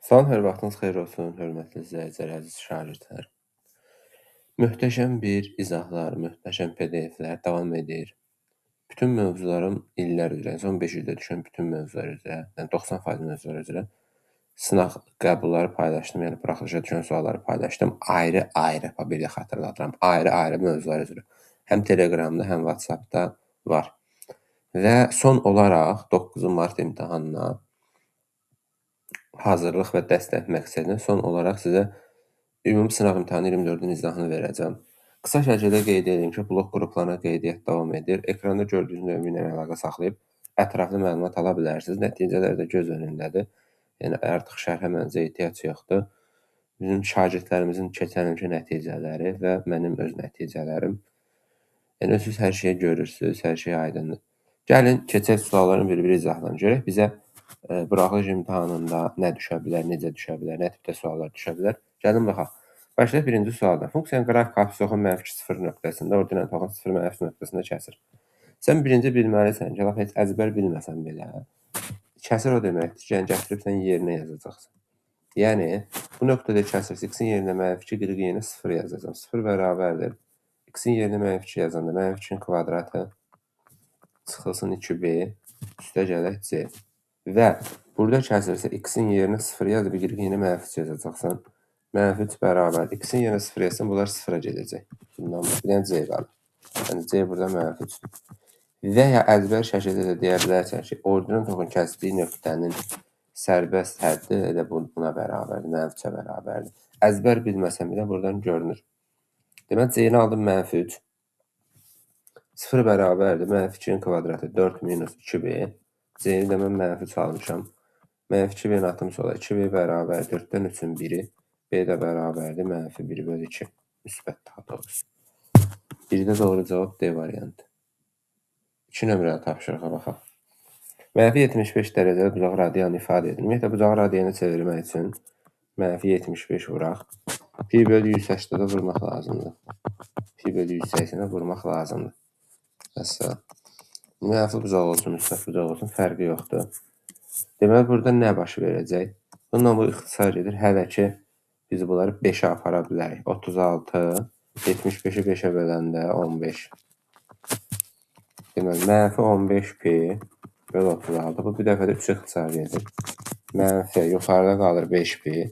Salam, hər vaxtınız xeyir olsun, hörmətli izləyicilər, əziz şagirdlər. Möhtəşəm bir izahlar, möhtəşəm PDF-lər davam edir. Bütün mövzularım illər üzrə, son 5 ildə düşən bütün mövzular üzrə, yəni 90% mövzular üzrə sınaq qəbulları paylaşdım, yəni buraxılışa düşən sualları paylaşdım. Ayrı-ayrı, bir də xatırladıram, ayrı-ayrı mövzular üzrə. Həm Telegramda, həm WhatsAppda var. Və son olaraq 9 mart imtahanına hazırlıq və dəstək məqsədinə son olaraq sizə ümumi sınaq imtahanı 24-ün izahını verəcəm. Qısa şəkildə qeyd edeyim ki, blok qruplarına qeydiyyat davam edir. Ekranda gördüyünüz növü ilə əlaqə saxlayıb ətraflı məlumat ala bilərsiniz. Nəticələr də göz önündədir. Yəni artıq şərhə mənzə ehtiyac yoxdur. Bizim şagirdlərimizin keçən ilki nəticələri və mənim öz nəticələrim. Yəni siz hər şeyi görürsünüz, hər şey aydındır. Gəlin keçək sualların bir-biri izahlarını görək. Bizə buraxılış imtahanında nə düşə bilər, necə düşə bilər, nə tipdə suallar düşə bilər. Gəlin baxaq. Başlayaq birinci sualdan. Funksiyanın qrafik apsisinin -0 nöqtəsində, ordinat toxun 0 -f nöqtəsində kəsir. Sən birinci bilməlisən ki, heç əzbər bilməsən belə, kəsir o deməkdir ki, yəni gətirib sən yerinə yazacaqsan. Yəni, bu nöqtədə kəsirsə, x-in yerinə -2, y-in yerinə 0 yazacaqsan. 0 bərabərdir. X-in yerinə -2 yazanda -2-in kvadratı çıxılsın 2b, üstə gələk c. Və burada kəsirsə, x-in yerinə 0 yazıb, y-in yerinə -3 yazacaqsan. -3 bərabər. X-in yerinə 0 yazsan, bunlar 0-a gedəcək. Bundan bir dənə c qalır. Yəni, c burada -3. Və ya əzbər şəkildə də deyə bilərsən ki, ordinat toxun kəsdiyi nöqtənin sərbəst həddi elə buna bərabərdir, -3-ə bərabərdir. Əzbər bilməsən belə buradan görünür. Demək, c-ni aldım -3. 0 bərabərdir. -2-in kvadratı 4 minus 2b. C-ni də mən -3 almışam. -2b-ni atım sola. 2b bərabər 4-dən 3-ün 1-i. B də bərabərdir. -1/2. Müsbət daha doğrusu. Birdə doğru cavab D variantı. 2 nömrəli tapşırığa baxaq. -75 dərəcədə bucaq radianı ifadə edilir. Ümumiyyətlə, bucağı radiana çevirmək üçün -75 vuraq. Pi/180-də vurmaq lazımdır. Pi/180-də vurmaq lazımdır. Məsələn, mənfi bucaq olsun, müsbət bucaq olsun, fərqi yoxdur. Deməli, burada nə baş verəcək? Bununla bu ixtisar edir. Hələ ki, biz bunları 5-ə apara bilərik. 36, 75-i 5-ə böləndə 15. Deməli, -15 pi böl 36. Bu bir dəfə də 3 ixtisar edir. Mənfi yuxarıda qalır 5 pi,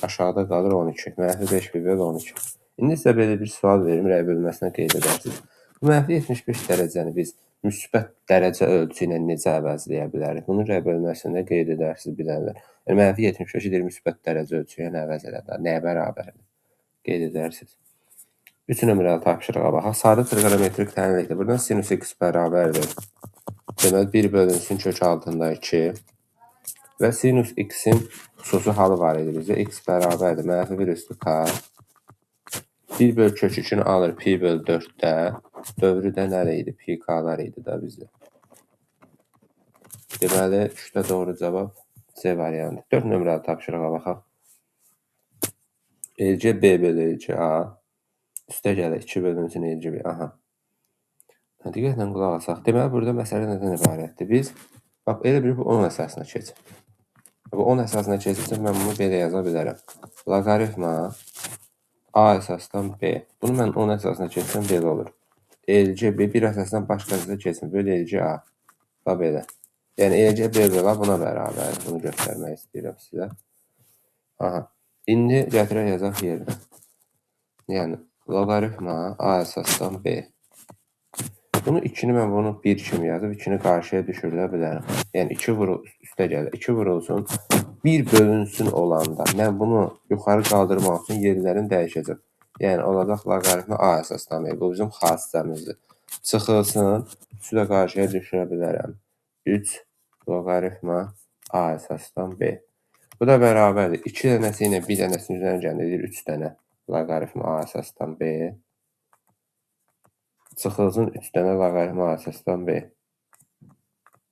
aşağıda qalır 12. -5 pi böl 12. İndi sizə belə bir sual verim, rəy bölməsinə qeyd edərsiniz. Bu -75 dərəcəni biz müsbət dərəcə ölçü ilə necə əvəzləyə bilərik? Bunu rəy bölməsində qeyd edərsiniz bilənlər. Yəni, -75-i deyir müsbət dərəcə ölçü ilə əvəz elədilər. Nəyə bərabərdir? Qeyd edərsiniz. 3 nömrəli tapşırığa baxaq. Sadə trigonometrik təhlillikdə. Buradan sinus x bərabərdir. Deməli, 1 bölünsün kök altında 2. Və sinus x-in xüsusi halı var idi bizə. X bərabərdir. -1/k. 1 böl kök 2-ni alır pi böl 4-də. Dövrü də nə idi? Pi k-lar idi da bizdə. Deməli, 3-də doğru cavab C variantı. 4 nömrəli tapşırığa baxaq. Elcə B böl elcə A. Üstə gələ 2 bölünsün elcə B. Aha. Diqqətlə qulaq asaq. Deməli, burada məsələ nədən ibarətdir? Biz, bax, elə bir 10 əsasına keçir. Bu 10 əsasına keçirsə, mən bunu belə yaza bilərəm. Loqaritma A əsasdan B. Bunu mən 10 əsasına keçsəm belə olur. Elcə B bir əsasdan başqasına keçsin. Böl elcə A. Bax, belə. Yəni, elcə B böl A buna bərabər. Bunu göstərmək istəyirəm sizə. Aha. İndi gətirək yazaq yerinə. Yəni, loqaritma A əsasdan B. Bunu 2-ni mən bunu 1 kimi yazıb, 2-ni qarşıya düşürdə bilərəm. Yəni, 2 üstə gəlir. 2 vurulsun, 1 bölünsün olanda. Mən bunu yuxarı qaldırmaq üçün yerlərini dəyişəcəm. Yəni, olacaq loqaritma A əsasdan B. Bu bizim xassəmizdir. Çıxılsın, 3-ü də qarşıya düşürə bilərəm. 3 loqaritma A əsasdan B. Bu da bərabərdir. 2 dənəsi ilə 1 dənəsinin üzərinə gəlir. 3 dənə loqaritma A əsasdan B. Çıxılsın 3 dənə loqaritma A əsasdan B.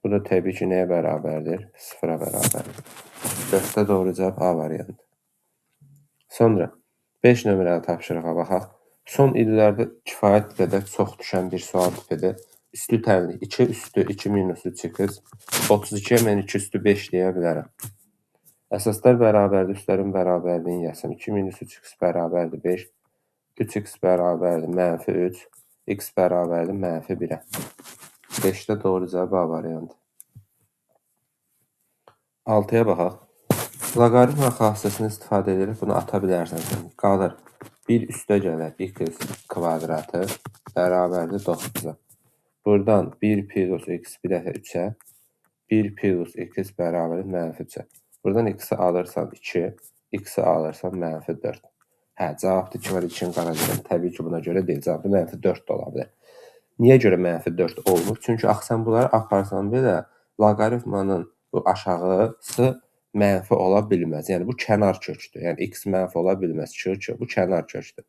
Bu da təbii ki, nəyə bərabərdir? 0-a bərabərdir. 4-də doğru cavab A variantı. Sonra 5 nömrəli tapşırığa baxaq. Son illərdə kifayət qədər çox düşən bir sual tipidir. Üstü təmlik 2 üstü 2 minus 3x 32-yə mən 2 üstü 5 deyə bilərəm. Əsaslar bərabərdir, üstlərin bərabərliyini yazsam. 2 minus 3x bərabərdir 5. 3x bərabərdir -3. X bərabərdir -1-ə. 5-də doğru cavab A variantı. 6-ya baxaq. Loqaritm xassəsini istifadə edərək bunu ata bilərsən. Qalır 1 üstə gələr x kvadratı bərabərdir 9-a. Buradan 1 plus x bir dəfə 3-ə, 1 plus x bərabərdir -3-ə. Buradan x-i alırsan 2, x-i alırsan -4. Hə, cavabda 2 var, 2-nin qaracaqı. Təbii ki, buna görə deyil. Cavabda -4 də ola bilər. Niyə görə -4 olmur? Çünki axı sən bunları aparsan belə, loqaritmanın bu aşağısı mənfi ola bilməz. Yəni, bu kənar kökdür. Yəni, x mənfi ola bilməz. Kök, bu kənar kökdür.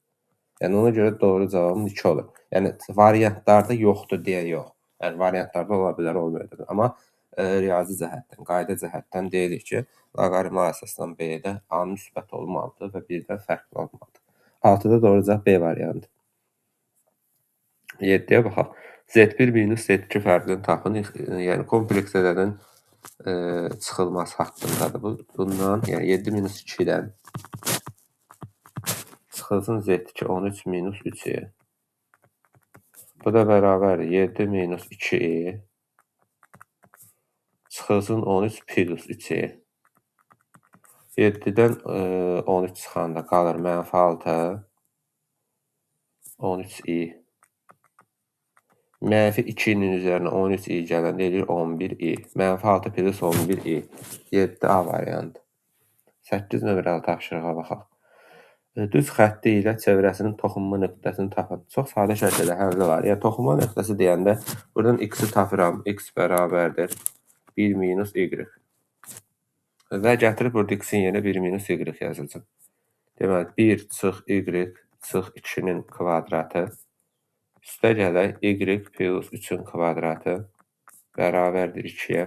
Yəni, ona görə doğru cavabım 2 olur. Yəni, variantlarda yoxdur deyə yox. Yəni, variantlarda ola bilər, olmayacaq. Amma riyazi cəhətdən, qayda cəhətdən deyirik ki, loqaritmə əsaslanan B-də A müsbət olmalıdır və birdən fərqli olmalıdır. 6-da doğru cavab B variantı. 7-yə baxaq. Z1 minus Z2 fərqini tapın. Yəni, kompleks ədədin çıxılması haqqındadır. Bundan, yəni 7 minus 2-dən çıxılsın Z2 13 minus 3-i. Bu da bərabərdir 7 minus 2i çıxılsın 13 plus 3i. 7-dən 13 çıxanda qalır -6 13i. -2-nin üzərinə 13i gələndə eləyir 11i. -6 plus 11i. 7A variantı. 8 nömrəli tapşırığa baxaq. Düz xətti ilə çevrəsinin toxunma nöqtəsini tapın. Çox sadə şəkildə həlli var. Yəni, toxunma nöqtəsi deyəndə buradan x-i tapıram. X bərabərdir 1 minus y. Və gətirib burada x-in yerinə 1 minus y yazacaq. Deməli, 1 çıx y çıx 2-nin kvadratı üstə gələk y plus 3-ün kvadratı bərabərdir 2-yə.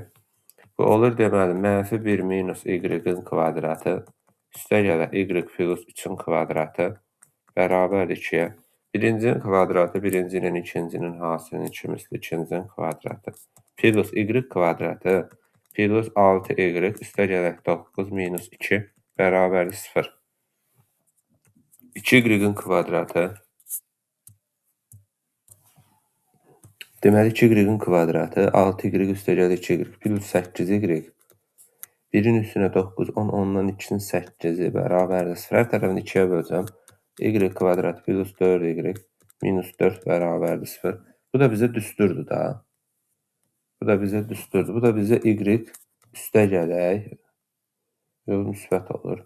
Bu olur deməli, -1 minus y-in kvadratı üstə gələk y plus 3-ün kvadratı bərabərdir 2-yə. Birincinin kvadratı birincinin, ikincinin hasilinin 2 misli ikincinin kvadratı. Plus y kvadratı plus 6y üstə gələk 9 minus 2 bərabərdir 0. 2y-in kvadratı deməli 2y-in kvadratı 6y üstə gələk 2y plus 8y 1-in üstünə 9, 10, 10-dan 2-nin 8-i bərabərdir 0. Hər tərəfini 2-yə böləcəm. Y kvadrat plus 4y minus 4 bərabərdir 0. Bu da bizə düsturdur da. Bu da bizə düsturdur. Bu da bizə y üstə gələk. Yol müsbət olur.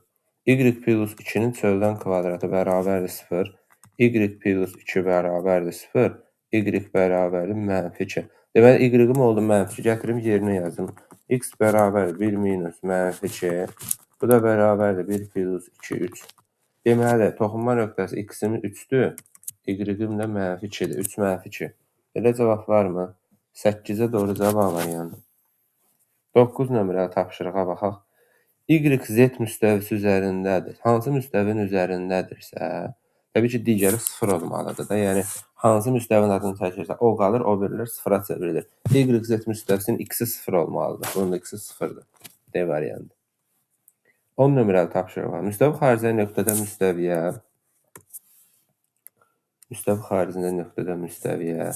Y plus 2-nin çöldən kvadratı bərabərdir 0. Y plus 2 bərabərdir 0. Y bərabərdir -2. Deməli, y-im oldu -2. Gətirim yerinə yazdım. X bərabərdir 1 minus -2. Bu da bərabərdir 1 plus 2, 3. Deməli, toxunma nöqtəsi x-im 3-dür. Y-im də -2-dir. 3 -2. Elə cavab varmı? 8-ə doğru cavab variantı. 9 nömrəli tapşırığa baxaq. Y z müstəvisi üzərindədir. Hansı müstəvinin üzərindədirsə, təbii ki, digəri 0 olmalıdır da. Yəni, hansı müstəvinin adını çəkirsə, o qalır, o birilər 0-a çevrilir. Y z müstəvisinin x-i 0 olmalıdır. Bunun x-i 0-dır. D variantı. 10 nömrəli tapşırıq var. Müstəvi xaricində nöqtədən müstəviyə, müstəvi xaricində nöqtədən müstəviyə,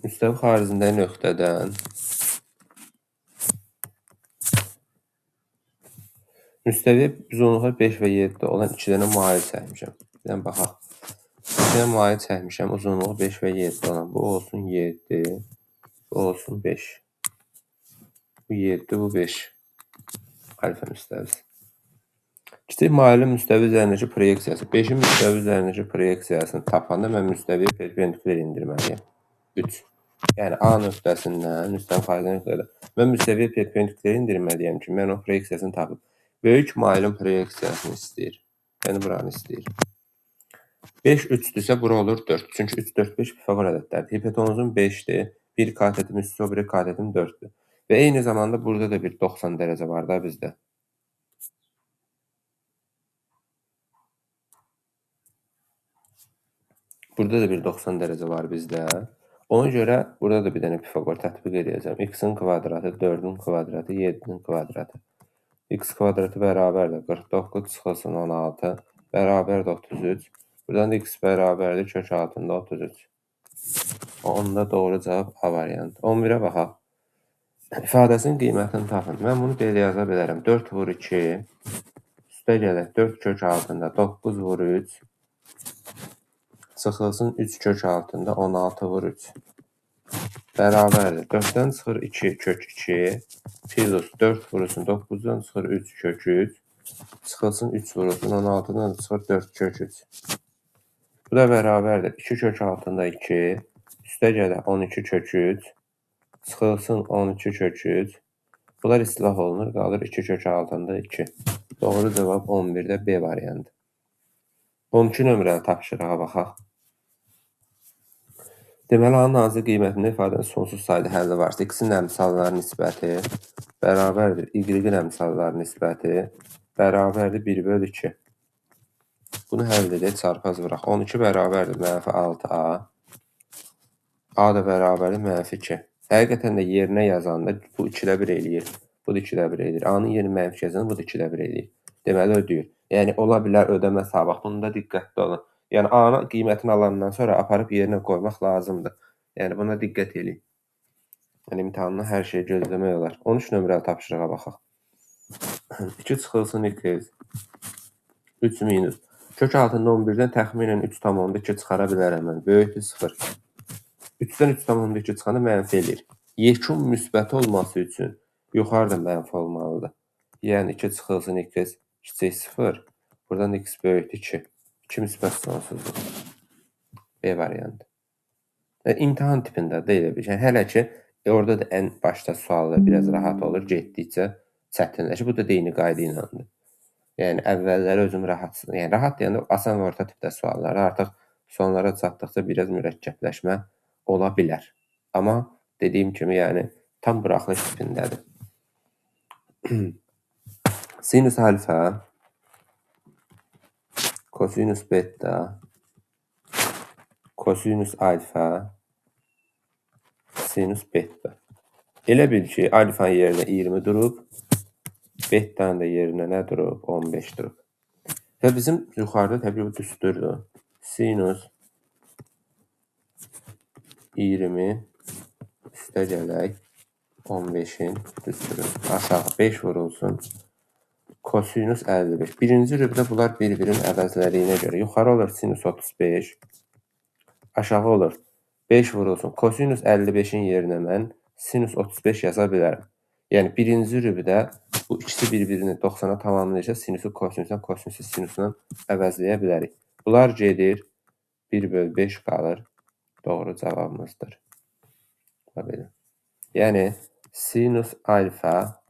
müstəvi xaricində nöqtədən müstəviyə uzunluğu 5 və 7 olan 2 dənə mail çəkmişəm. Birdən baxaq. 2 dənə mail çəkmişəm, uzunluğu 5 və 7 olan. Bu olsun 7, bu olsun 5. Bu 7, bu 5. Alfa müstəvisi. Kiçik mailin müstəvi üzərindəki proyeksiyası. 5-in müstəvi üzərindəki proyeksiyasını tapanda mən müstəviyə perpendikulär indirməliyəm. 3. Yəni, A nöqtəsindən, müstəvi xaricində nöqtədən mən müstəviyə perpendikulär indirməliyəm ki, mən o proyeksiyasını tapım. Böyük mailin proyeksiyasını istəyir. Yəni, buranı istəyir. 5 3-dürsə, bura olur 4. Çünki 3, 4, 5 Pifaqor ədədlərdir. Hipotenuzum 5-dir. Bir katetim üstü, o biri katetim 4-dür. Və eyni zamanda burada da bir 90 dərəcə var da bizdə. Burada da bir 90 dərəcə var bizdə. Ona görə burada da bir dənə Pifaqor tətbiq edəcəm. X-in kvadratı, 4-ün kvadratı, 7-nin kvadratı. X kvadratı bərabərdir 49 çıxılsın 16 bərabərdir 33. Buradan da x bərabərdir kök altında 33. Onda doğru cavab A variantı. 11-ə baxaq. İfadəsinin qiymətini tapın. Mən bunu belə yaza bilərəm. 4 vur 2 üstə gələk 4 kök altında 9 vur 3 çıxılsın 3 kök altında 16 vur 3 bərabərdir. 4-dən çıxır 2 kök 2 plus 4 vurulsun 9-dan çıxır 3 kök 3 çıxılsın 3 vurulsun 16-dan çıxır 4 kök 3. Bu da bərabərdir. 2 kök altında 2 üstə gələk 12 kök 3 çıxılsın 12 kök 3. Bunlar islah olunur, qalır 2 kök altında 2. Doğru cavab 11-də B variantı. 12 nömrəli tapşırığa baxaq. Deməli, A-nın nazir qiymətində ifadənin sonsuz sayda həlli varsa, X-in əmsalları nisbəti bərabərdir Y-in əmsalları nisbəti bərabərdir 1/2. Bunu həll edək, çarpaz vuraq. 12 bərabərdir -6A. A da bərabərdir -2. Həqiqətən də yerinə yazanda bu 2-də 1 eləyir. Bu da 2-də 1 eləyir. A-nın yerini -2 yazanda bu da 2-də 1 eləyir. Deməli, ödəyir. Yəni, ola bilər ödəmə sabah. Bunda diqqətli olun. Yəni, A-nın qiymətini alandan sonra aparıb yerinə qoymaq lazımdır. Yəni, buna diqqət edin. Yəni, imtahanına hər şey gözləmək olar. 13 nömrəli tapşırığa baxaq. 2 çıxılsın 2, 3 minus. Kök altında 11-dən təxminən 3,2 çıxara bilərəm mən. Böyükdür 0. 3-dən 3,2 çıxanda mənfi eləyir. Yekun müsbət olması üçün yuxarıda mənfi olmalıdır. Yəni 2 çıxılsın 2 kiçik 0. Buradan x böyükdür 2. 2 müsbət sonsuzluq. B variantı. İmtahan tipində də elə bir şey. Hələ ki, orada da ən başda suallar biraz rahat olur. Getdikcə çətinləşir. Bu da eyni qayda ilədir. Yəni əvvəlləri özüm rahatsın. Yəni rahat deyəndə asan və orta tipdə suallar. Artıq sonlara çatdıqca biraz mürəkkəbləşmə ola bilər. Amma dediyim kimi, yəni tam buraxılış tipindədir. Sinus alfa, kosinus beta, kosinus alfa, sinus beta. Elə bil ki, alfanın yerinə 20 durub, betanın da yerinə nə durub? 15 durub. Və bizim yuxarıda təbii bu düsturdur. Sinus 20 üstə gələk 15-in düsturu. Aşağı 5 vurulsun. Kosinus 55. Birinci rübdə bunlar bir-birinin əvəzlədiyinə görə. Yuxarı olur sinus 35. Aşağı olur 5 vurulsun. Kosinus 55-in yerinə mən sinus 35 yaza bilərəm. Yəni birinci rübdə bu ikisi bir-birini 90-a tamamlayacaq. Sinusu kosinusdan, kosinusu sinusdan əvəzləyə bilərik. Bunlar gedir. 1/5 qalır. Doğru cavabımızdır. Belə. Yəni sinus alfa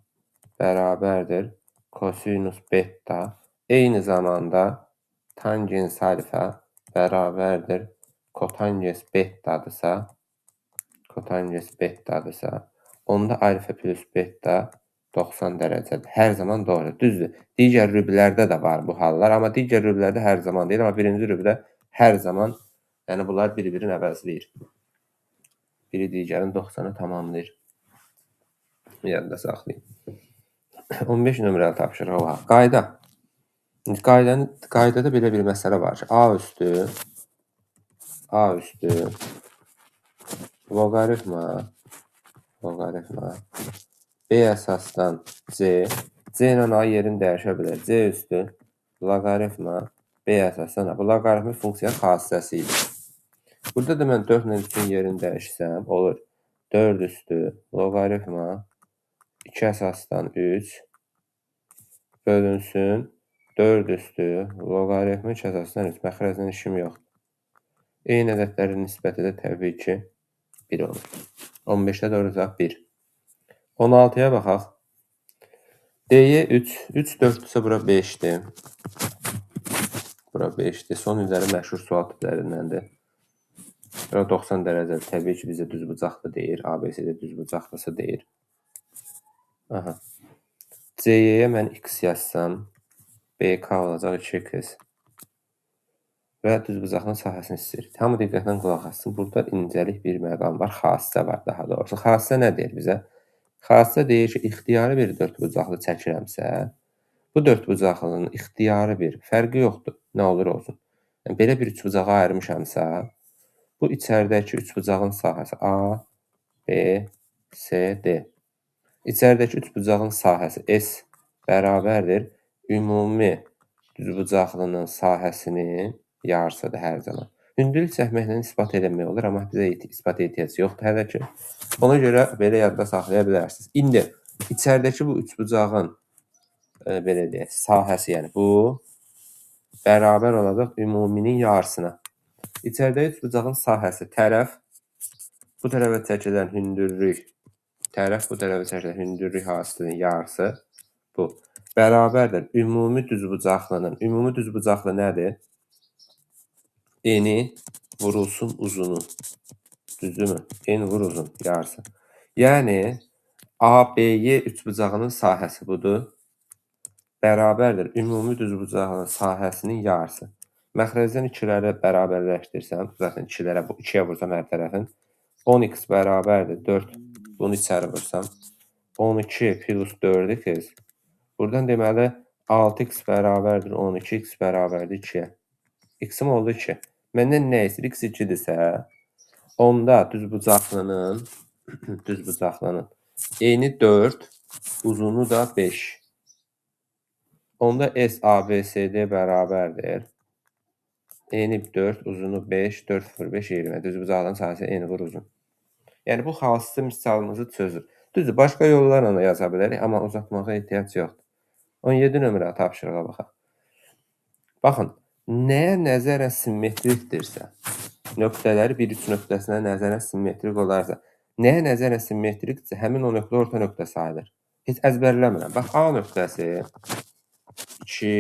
bərabərdir kosinus beta. Eyni zamanda tangens alfa bərabərdir kotangens betadırsa, onda alfa plus beta 90 dərəcədir. Hər zaman doğru. Düzdür. Digər rüblərdə də var bu hallar, amma digər rüblərdə hər zaman deyil, amma birinci rübdə hər zaman, yəni bunlar bir-birini əvəzləyir. Biri digərini 90-a tamamlayır. Yadda saxlayın. 15 nömrəli tapşırıq var. Qayda. Qaydada belə bir məsələ var ki, A üstü loqaritma B əsasdan C ilə A yerini dəyişə bilər. C üstü loqaritma B əsasdan A. Bu loqaritmi funksiyanın xassəsi idi. Burada da mən 4 ilə 3-ün yerini dəyişsəm, olur 4 üstü loqaritma 2 əsasdan 3 bölünsün 4 üstü loqaritma 2 əsasdan 3. Məxrəcdən işim yoxdur. Eyni ədədlərin nisbəti də təbii ki 1 olur. 15-də doğru cavab 1. 16-ya baxaq. D-yə 3, 3 4-dürsə bura 5-dir. Bura 5-dir. Son illərin məşhur sual tiplərindəndir. Bura 90 dərəcədir. Təbii ki, bizə düzbucaqlı deyir. ABC-də düzbucaqlısı deyir. Aha. C-yə mən x yazsam, BK olacaq 2x. və düzbucaqlının sahəsini istəyirik. Hamı diqqətlə qulaq assın. Burada incəlik bir məqam var, xassə var daha doğrusu. Xassə nə deyir bizə? Xassə deyir ki, ixtiyari bir dördbucaqlı çəkirəmsə, bu dördbucaqlının ixtiyari bir fərqi yoxdur, nə olur olsun. Yəni, belə bir üçbucağa ayırmışamsa, bu içəridəki üçbucağın sahəsi A, B, C, D. İçəridəki üçbucağın sahəsi S bərabərdir ümumi düzbucaqlının sahəsinin yarısıdır hər zaman. Hündürlük çəkməklə isbat eləmək olur, amma bizə isbat ehtiyac yoxdur hələ ki. Ona görə belə yadda saxlaya bilərsiniz. İndi içəridəki bu üçbucağın belə deyək, sahəsi, yəni bu bərabər olacaq ümuminin yarısına. İçəridəki üçbucağın sahəsi tərəf, bu tərəfə çəkilən hündürlük, tərəf bu tərəfə çəkilən hündürlük hasisinin yarısı bu. Bərabərdir ümumi düzbucaqlının. Ümumi düzbucaqlı nədir? Eni vurulsun uzunu. Düzdürmü? En vur uzun yarısı. Yəni ABY üçbucağının sahəsi budur. Bərabərdir ümumi düzbucağlının sahəsinin yarısı. Məxrəcdən ikiləri bərabərləşdirsəm, zaten ikilərə bu 2-yə vursam hər tərəfin 10x bərabərdir 4. Bunu içəri vursam 12 plus 4-ü kez. Buradan deməli 6x bərabərdir 12, x bərabərdir 2-yə. X-im oldu 2. Məndən nə istəyir? X 2-dirsə, onda düzbucaqlının eni 4, uzunu da 5. Onda S ABCD bərabərdir. Eni 4, uzunu 5, 4 0 5 20. Düzbucaqlının sahəsi eni vur uzun. Yəni bu xassı misalımızı çözür. Düzdür, başqa yollarla da yaza bilərik, amma uzatmağa ehtiyac yoxdur. 17 nömrə tapşırığa baxaq. Baxın, nəyə nəzərən simmetrikdirsə, nöqtələri 1-3 nöqtəsinə nəzərən simmetrik olarsa, nəyə nəzərən simmetrikdirsə, həmin o nöqtə orta nöqtə sayılır. Heç əzbərləmirəm. Bax, A nöqtəsi 2,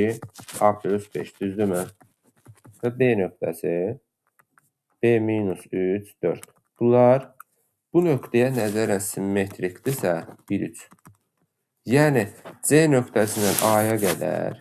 A plus 5, düzdürmü? Və B nöqtəsi B minus 3, 4. Bunlar bu nöqtəyə nəzərən simmetrikdirsə, 1-3. Yəni, C nöqtəsindən A-ya qədər,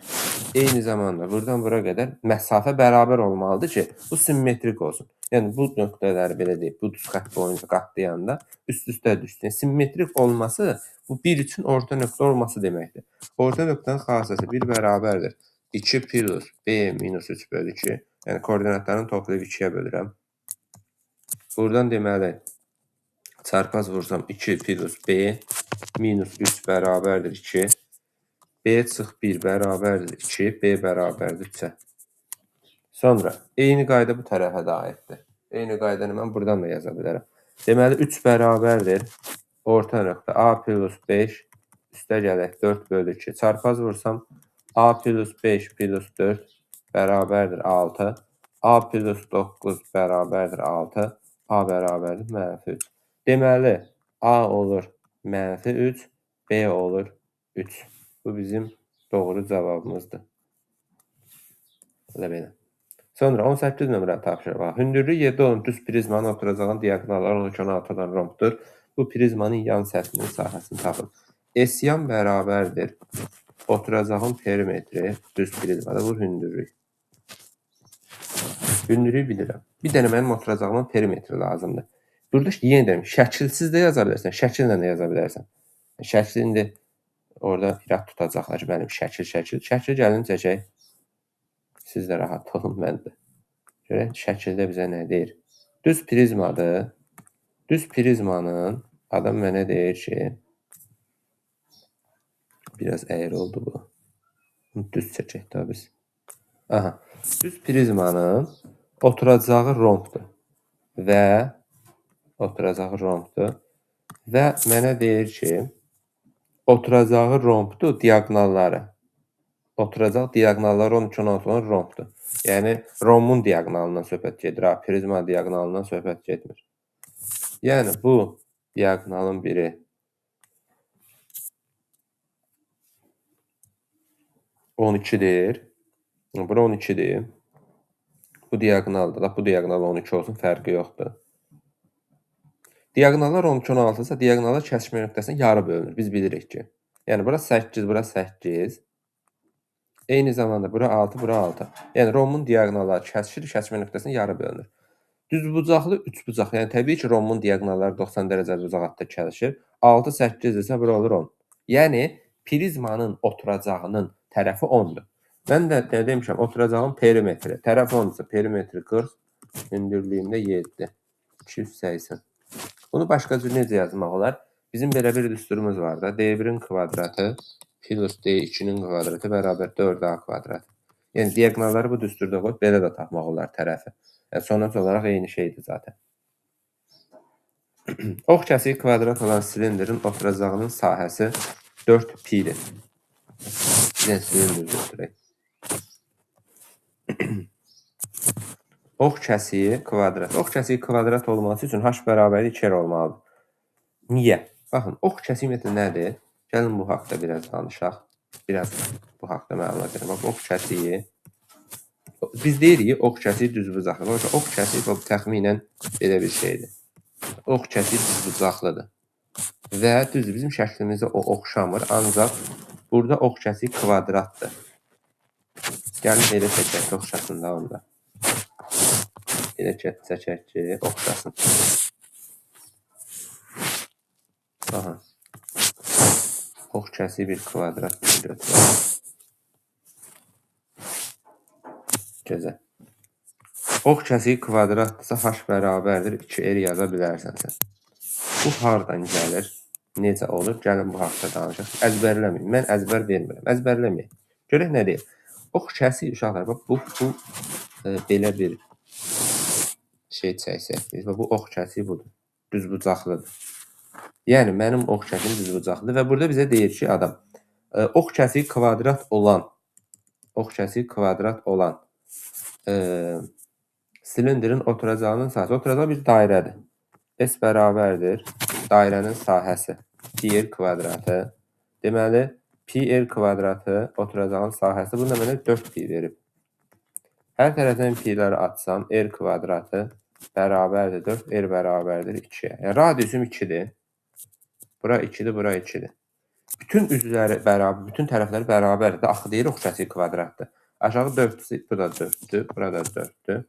eyni zamanda buradan bura qədər məsafə bərabər olmalıdır ki, bu simmetrik olsun. Yəni, bu nöqtələri belə deyib, bu düz xətt boyunca qatlayanda üst-üstə düşsün. Yəni, simmetrik olması bu 1-3-ün orta nöqtə olması deməkdir. Orta nöqtənin xassəsi 1 bərabərdir. 2 plus B minus 3 bölü 2. Yəni, koordinatlarını toplayıb 2-yə bölürəm. Buradan deməli, çarpaz vursam 2 plus B minus 3 bərabərdir 2. B çıx 1 bərabərdir 2. B bərabərdir 3-ə. Sonra, eyni qayda bu tərəfə də aiddir. Eyni qaydanı mən buradan da yaza bilərəm. Deməli, 3 bərabərdir. Orta nöqtə A plus 5 üstə gələk 4 bölü 2. Çarpaz vursam A plus 5 plus 4 bərabərdir 6. A plus 9 bərabərdir 6. A bərabərdir -3. Deməli, A olur -3, B olur 3. Bu bizim doğru cavabımızdır. Belə. Sonra 18 nömrə tapşırıq var. Hündürlüyü 7 olan düz prizmanın oturacağın diaqonalları 12-16 olan rombdur. Bu prizmanın yan səthinin sahəsini tapın. S yan bərabərdir. Oturacağın perimetri düz prizmada bu hündürlük. Hündürlüyü bilirəm. Bir dənə mənim oturacağımın perimetri lazımdır. Burada yenə deyim, şəkilsiz də yaza bilərsən, şəkillə də yaza bilərsən. Şəkil indi orada irad tutacaqlar ki, mənim şəkil gəlin çəkək. Siz də rahat olun, mən də. Görək, şəkildə bizə nə deyir? Düz prizmadır. Düz prizmanın adam mənə deyir ki, biraz əyri oldu bu. Düz çəkək də biz. Aha, düz prizmanın oturacağı rombdur. Və mənə deyir ki, oturacağı rombdur diaqonalları. Oturacaq diaqonalları 12-16 olan rombdur. Yəni, rombun diaqonalından söhbət gedir. Prizma diaqonalından söhbət getmir. Yəni, bu diaqonalın biri -12'dir. Bura 12'dir. Bu diaqonaldır. Bu diaqonal 12 olsun, fərqi yoxdur. Diaqonallar 12-16 isə diaqonallar kəsişmə nöqtəsində yarı bölünür. Biz bilirik ki. Yəni, bura 8, bura 8. Eyni zamanda bura 6, bura 6. Yəni rombun diaqonalları kəsişir, kəsmə nöqtəsində yarı bölünür. Düzbucaqlı üçbucaq, yəni təbii ki, rombun diaqonalları 90 dərəcəli uzaqlıqda kəsişir. 6, 8 isə bura olur 10. Yəni prizmanın oturacağının tərəfi 10-dur. Mən də nə demişəm, oturacağın perimetri. Tərəf 10-dursa perimetri 40, hündürlüyündə 7, 280. Bunu başqa cür necə yazmaq olar? Bizim belə bir düsturumuz var da. D1-in kvadratı plus D2-nin kvadratı bərabər 4A kvadrat. Yəni diaqonalları bu düsturda qoyub belə də tapmaq olar tərəfi. Yəni sonuç olaraq eyni şeydir zaten. Ox kəsiyi kvadrat olan silindrin oturacağının sahəsi 4 pi'dir. Yenə silindr götürək. Ox kəsiyi kvadrat. Ox kəsiyi kvadrat olması üçün h bərabər 2r olmalıdır. Niyə? Baxın, ox kəsiyi metri nədir? Gəlin bu haqda biraz danışaq. Biraz bu haqda məlumat verim. Ox kəsiyi biz deyirik, ox kəsiyi düzbucaqlı. Ox kəsiyi bu təxminən belə bir şeydir. Ox kəsiyi düzbucaqlıdır. Və düzdür, bizim şəklimizdə o oxşamır, ancaq burada ox kəsiyi kvadratdır. Gəlin elə çəkək ki, oxşasın da onda. Elə çəkək ki, oxşasın. Aha. Ox kəsiyi bir kvadrat götürək. Gözəl. Ox kəsiyi kvadratdırsa h bərabərdir 2r yaza bilərsən sən. Bu hardan gəlir? Necə olur? Gəlin bu haqda danışaq. Əzbərləməyin. Mən əzbər vermirəm. Əzbərləməyin. Görək nə deyir? Ox kəsiyi uşaqlar. Bax bu belə bir şey çəksək. Bu ox kəsiyi budur. Düzbucaqlıdır. Yəni mənim ox kəsiyim düzbucaqlıdır və burada bizə deyir ki, adam ox kəsiyi kvadrat olan silindrin oturacağının sahəsi. Oturacağı bir dairədir. S bərabərdir dairənin sahəsi pi r kvadratı. Deməli, pi r kvadratı oturacağın sahəsi. Bunda mənə 4 pi verib. Hər tərəfdən pi'ləri atsam, r kvadratı bərabərdir 4, r bərabərdir 2'yə. Yəni radiusum 2'dir. Bura 2'dir, bura 2'dir. Bütün üzvləri bərabər, bütün tərəfləri bərabərdir. Axı deyir ox kəsiyi kvadratdır. Aşağı 4'dür, bu da 4'dür, bura da 4'dür.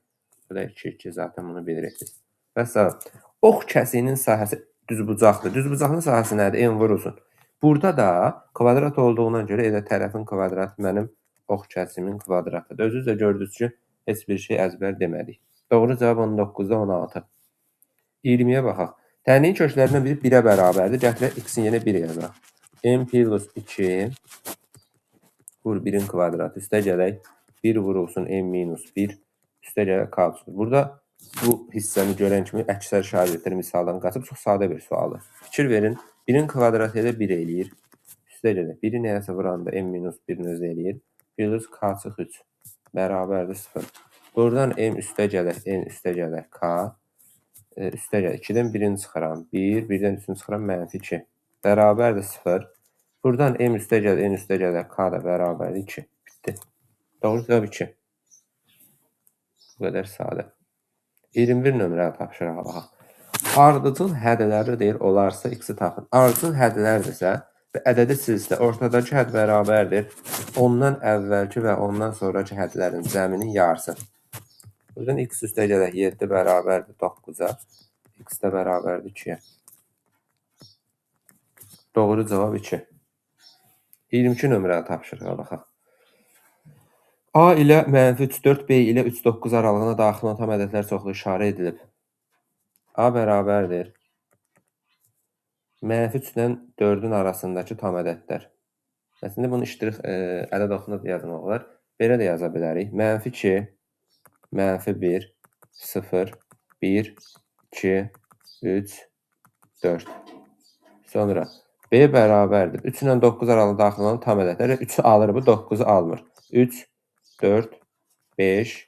Bu da 2, 2 zaten bunu bilirik biz. Məsələn, ox kəsiyinin sahəsi düzbucaqdır. Düzbucaqlının sahəsi nədir? En vurulsun. Burada da kvadrat olduğuna görə elə tərəfin kvadratı mənim ox kəsiyimin kvadratıdır. Özünüz də gördünüz ki, heç bir şey əzbər demədik. Doğru cavab 19'da 16. 20'yə baxaq. Təyin köklərindən biri 1'ə bərabərdir. Gətirək x-in yenə 1 yazaq. M plus 2 vur 1'in kvadratı. Üstə gələk 1 vurulsun m minus 1. Üstə gələk k çıxır. Burada bu hissəni görən kimi əksər şagirdlər misaldan qaçıb çox sadə bir sualdır. Fikir verin. 1'in kvadratı ilə 1 eləyir. Üstə gələk 1'i nəyəsə vuranda m minus 1 nöz eləyir. Plus k çıx 3. Bərabərdir 0. Buradan m üstə gələk, n üstə gələk k. Üstə gələk 2'dən 1'ini çıxıram. 1, 1'dən 3'ünü çıxıram -2. Bərabərdir 0. Buradan m üstə gələk, n üstə gələk k da bərabərdir 2. Bitdi. Doğru cavab 2. Bu qədər sadə. 21 nömrəli tapşırığa baxaq. Ardıcıl hədələri deyir, olarsa x-i tapın. Ardıcıl hədələrdirsə və ədədi silsilə ortadakı hədd bərabərdir. Ondan əvvəlki və ondan sonraki hədlərin cəminin yarısı. Buradan x üstə gələk 7 bərabərdir 9'a. X də bərabərdir 2'yə. Doğru cavab 2. 22 nömrəli tapşırığa baxaq. A ilə -3,4, B ilə 3,9 aralığına daxil olan tam ədədlər çoxluğu işarə edilib. A bərabərdir. -3 ilə 4'ün arasındakı tam ədədlər. Əslində bunu iştirik ədəd oxuna da yazmaq olar. Belə də yaza bilərik. -2, -1, 0, 1, 2, 3, 4. Sonra B bərabərdir. 3 ilə 9 aralığına daxil olan tam ədədlər. 3'ü alır bu, 9'u almır. 3, 4, 5,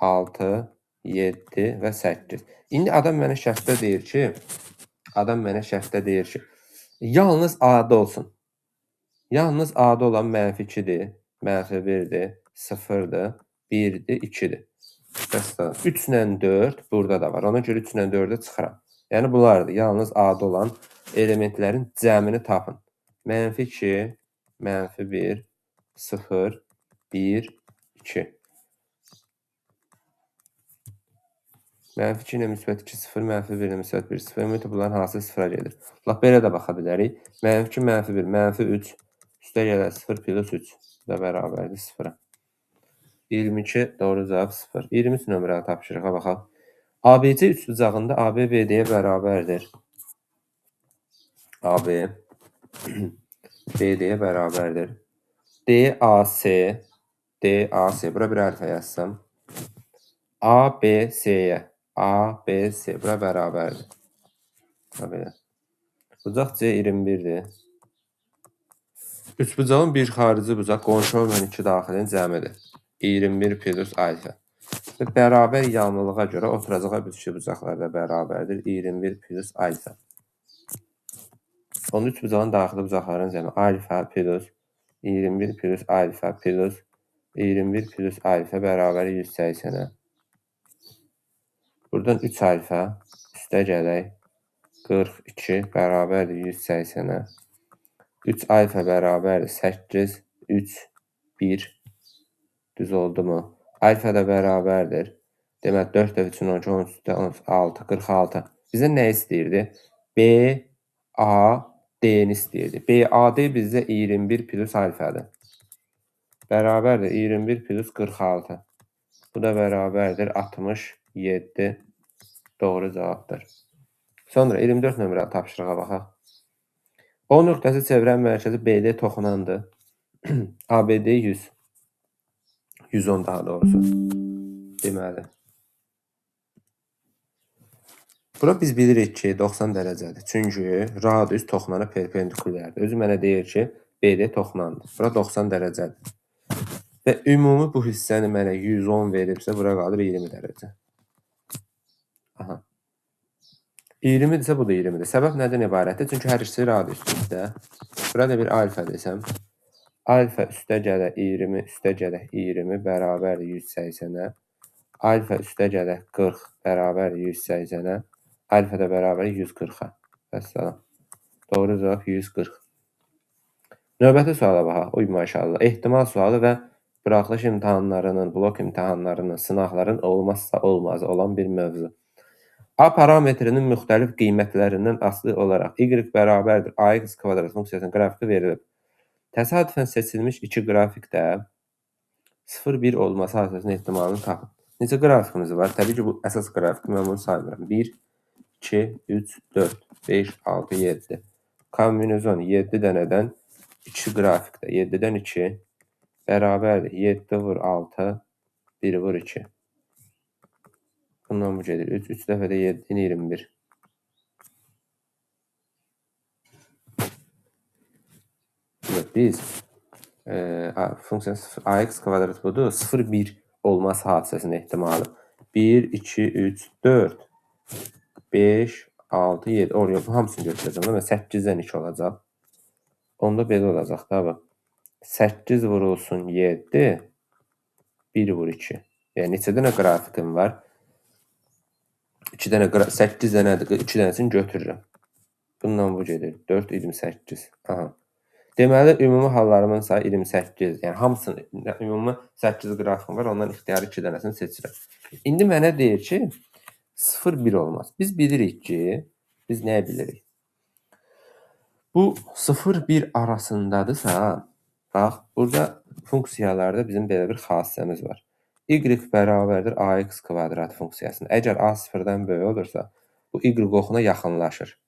6, 7 və 8. İndi adam mənə şərtdə deyir ki, yalnız A-da olsun. Yalnız A-da olan -2'dir, -1'dir, 0'dır, 1'dir, 2'dir. 3 ilə 4 burada da var. Ona görə 3 ilə 4'ü çıxıram. Yəni bunlardır. Yalnız A-da olan elementlərin cəmini tapın. -2, -1, 0, 1, 2. -2 ilə -2, 0, -1 ilə -1, 0. Ümumiyyətlə bunların hansı sıfıra gedir? Lap belə də baxa bilərik. -2, -1, -3, üstə gələ 0 plus 3 da bərabərdir 0-a. 22 doğru cavab 0. 23 nömrəli tapşırığa baxaq. ABC üçbucağında AB BD-yə bərabərdir. AB BD-yə bərabərdir. DAC, bura bir əlifə yazsam. ABC-yə, ABC, bura bərabərdir. Belə. Bucaq C21-dir. Üçbucağın bir xarici bucaq qonşu olmayan iki daxilin cəmidir. 21 plus alfa. Bərabər yanlılığa görə oturacağa bitişik bucaqlar da bərabərdir. 21 plus alfa. Onun üçbucağın daxili bucaqların cəmi alfa plus 21 plus alfa plus 21 plus alfa bərabər 180-ə. Buradan 3 alfa üstə gələk 42 bərabərdir 180-ə. 3 alfa bərabərdir 8, 3, 1. Düz oldu mu? Alfa da bərabərdir. Demək 4 dəfə üçün 12, 13, 6, 46. Bizə nə istəyirdi? B, A, D-ni istəyirdi. BAD bizdə 21 plus alfadır. Bərabərdir 21 plus 46. Bu da bərabərdir 67. Doğru cavabdır. Sonra 24 nömrəli tapşırığa baxaq. O nöqtəsi çevirən mərkəzi BD toxunandır. ABD 100. 110 daha doğrusu. Deməli. Bura biz bilirik ki 90 dərəcədir. Çünki radius toxunana perpendikulyardır. Özü mənə deyir ki BD toxunandır. Bura 90 dərəcədir. Və ümumi bu hissəni mənə 110 veribsə bura qalır 20 dərəcə. Aha. 20 isə bu da 20-dir. Səbəb nədən ibarətdir? Çünki hər ikisi radiusdur. Burada bir alfa desəm. Alfa üstə gələ 20, üstə gələ 20 bərabərdir 180-ə. Alfa üstə gələ 40 bərabərdir 180-ə. Alfa da bərabərdir 140-a. Vəssalam. Doğru cavab 140. Növbəti suala baxaq. Uy maşallah. Ehtimal sualı və buraxılış imtahanlarının, blok imtahanlarının, sınaqların olmazsa olmazı olan bir mövzu. A parametrinin müxtəlif qiymətlərindən asılı olaraq y bərabərdir ax kvadrat funksiyasının qrafiki verilib. Təsadüfən seçilmiş iki qrafikdə 0,1 olması hadisəsinin ehtimalını tapın. Necə grafikimiz var? Təbii ki, bu əsas qrafik. Mən bunu saymıram. 1, 2, 3, 4, 5, 6, 7. Kombinizon 7 dənədən 2 qrafikdə. 7-dən 2 bərabərdir. 7 vur 6, 1 vur 2. Bundan bu gedir. 3 dəfə də 7, 21. Biz funksiyanın ax kvadrat budur. 0,1 olması hadisəsinin ehtimalı. 1, 2, 3, 4, 5, 6, 7. Oraya hamısını götürəcəm. Mən 8-dən 2 olacaq. Onda belə olacaq da. 8 vurulsun 7, 1 vur 2. Yəni neçə dənə qrafikim var? 2 dənə 8 dənədir. 2 dənəsini götürürəm. Bundan bu gedir. 4, 28. Aha. Deməli, ümumi hallarımın sayı 28. Yəni, hamısını, ümumi 8 qrafikim var, ondan ixtiyari 2 dənəsini seçirəm. İndi mənə deyir ki, 0,1 olmaz. Biz bilirik ki, biz nəyə bilirik? Bu 0,1 arasındadırsa, bax, burada funksiyalarda bizim belə bir xassəmiz var. Y bərabərdir ax kvadrat funksiyasının. Əgər a 0-dan böyük olursa, bu y qoxuna yaxınlaşır.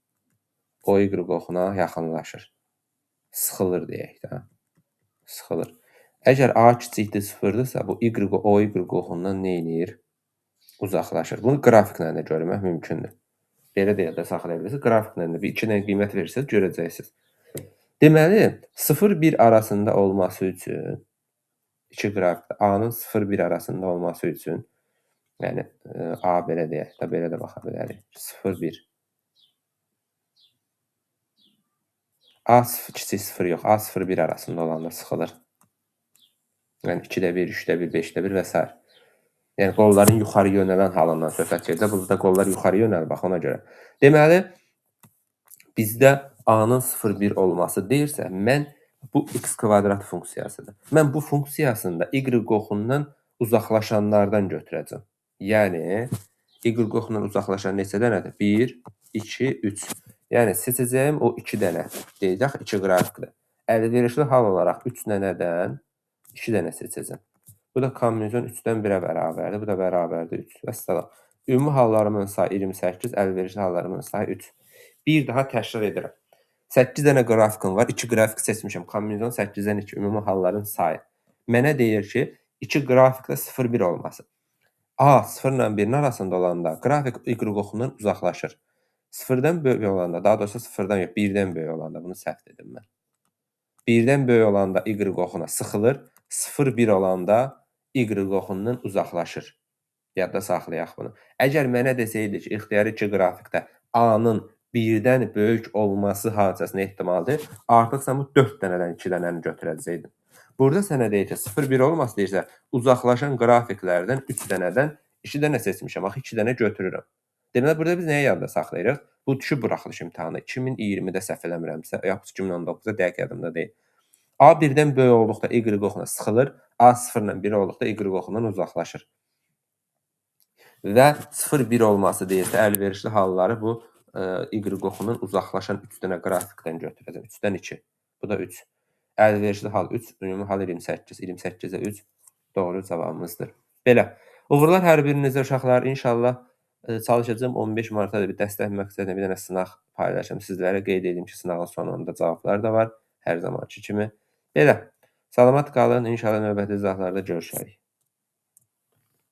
O y qoxuna yaxınlaşır. Sıxılır deyək də. Sıxılır. Əgər a kiçikdir 0-dırsa, bu o y qoxundan nə edir? Uzaqlaşır. Bunu qrafiklə də görmək mümkündür. Belə deyə də saxlaya bilirsiniz. Qrafiklə də bir 2 dənə qiymət verirsiniz, görəcəksiniz. Deməli, 0-1 arasında olması üçün, iki qrafikdə A-nın 0-1 arasında olması üçün, yəni A belə deyək də, belə də baxa bilərik. 0-1. A kiçik 0 yox, A 0-1 arasında olanda sıxılır. Yəni 2-də 1, 3-də 1, 5-də 1 və s. Yəni qolların yuxarı yönələn halından söhbət gedir. Burada qollar yuxarı yönəlir, bax ona görə. Deməli, bizdə A-nın 0-1 olması deyirsə, mən Bu x kvadrat funksiyasıdır. Mən bu funksiyasında y qoxundan uzaqlaşanlardan götürəcəm. Yəni y qoxundan uzaqlaşan neçə dənədir? 1, 2, 3. Yəni seçəcəyim o 2 dənə. Deyək 2 qrafikdir. Əlverişli hal olaraq 3 dənədən 2 dənə seçəcəm. Bu da kombinasyon 3-dən 1-ə bərabərdir. Bu da bərabərdir 3. Vəssalam. Ümumi hallarımın sayı 28, əlverişli hallarımın sayı 3. Bir daha təkrar edirəm. 8 dənə qrafikim var. 2 qrafik seçmişəm. Kombinasyon 8-dən 2 ümumi halların sayı. Mənə deyir ki, 2 qrafikdə 0-1 olması. A 0 ilə 1-in arasında olanda qrafik y qoxundan uzaqlaşır. 0-dan böyük olanda, daha doğrusu 0-dan yox, 1-dən böyük olanda, bunu səhv dedim mən. 1-dən böyük olanda y qoxuna sıxılır, 0-1 olanda y qoxundan uzaqlaşır. Yadda saxlayaq bunu. Əgər mənə desəydi ki, ixtiyari 2 qrafikdə A-nın 1-dən böyük olması hadisəsinə ehtimaldır, artıq sən bu 4 dənədən 2 dənəni götürəcəkdin. Burada sənə deyir ki, 0-1 olması deyirsə, uzaqlaşan qrafiklərdən 3 dənədən 2 dənə seçmişəm, axı 2 dənə götürürəm. Deməli, burada biz nəyə yadda saxlayırıq? Bu düşü buraxılış imtahanı 2020-də səhv eləmirəmsə, yaxud 2019-da dəqiq yadımda deyil. A 1-dən böyük olduqda y qoxuna sıxılır, A 0-dan 1 olduqda y qoxundan uzaqlaşır. Və 0-1 olması deyirsə, əlverişli halları bu y qoxunun uzaqlaşan 3 dənə qrafikdən götürəcəm. 3-dən 2. Bu da 3. Əlverişli hal 3, ümumi hal 28. 28-ə 3 doğru cavabımızdır. Belə. Uğurlar hər birinizə uşaqlar. İnşallah çalışacağım 15 martda da bir dəstək məqsədlə bir dənə sınaq paylaşım. Sizlərə qeyd edeyim ki, sınağın sonunda cavablar da var. Hər zamanki kimi. Belə. Salamat qalın. İnşallah növbəti izahlarda görüşərik.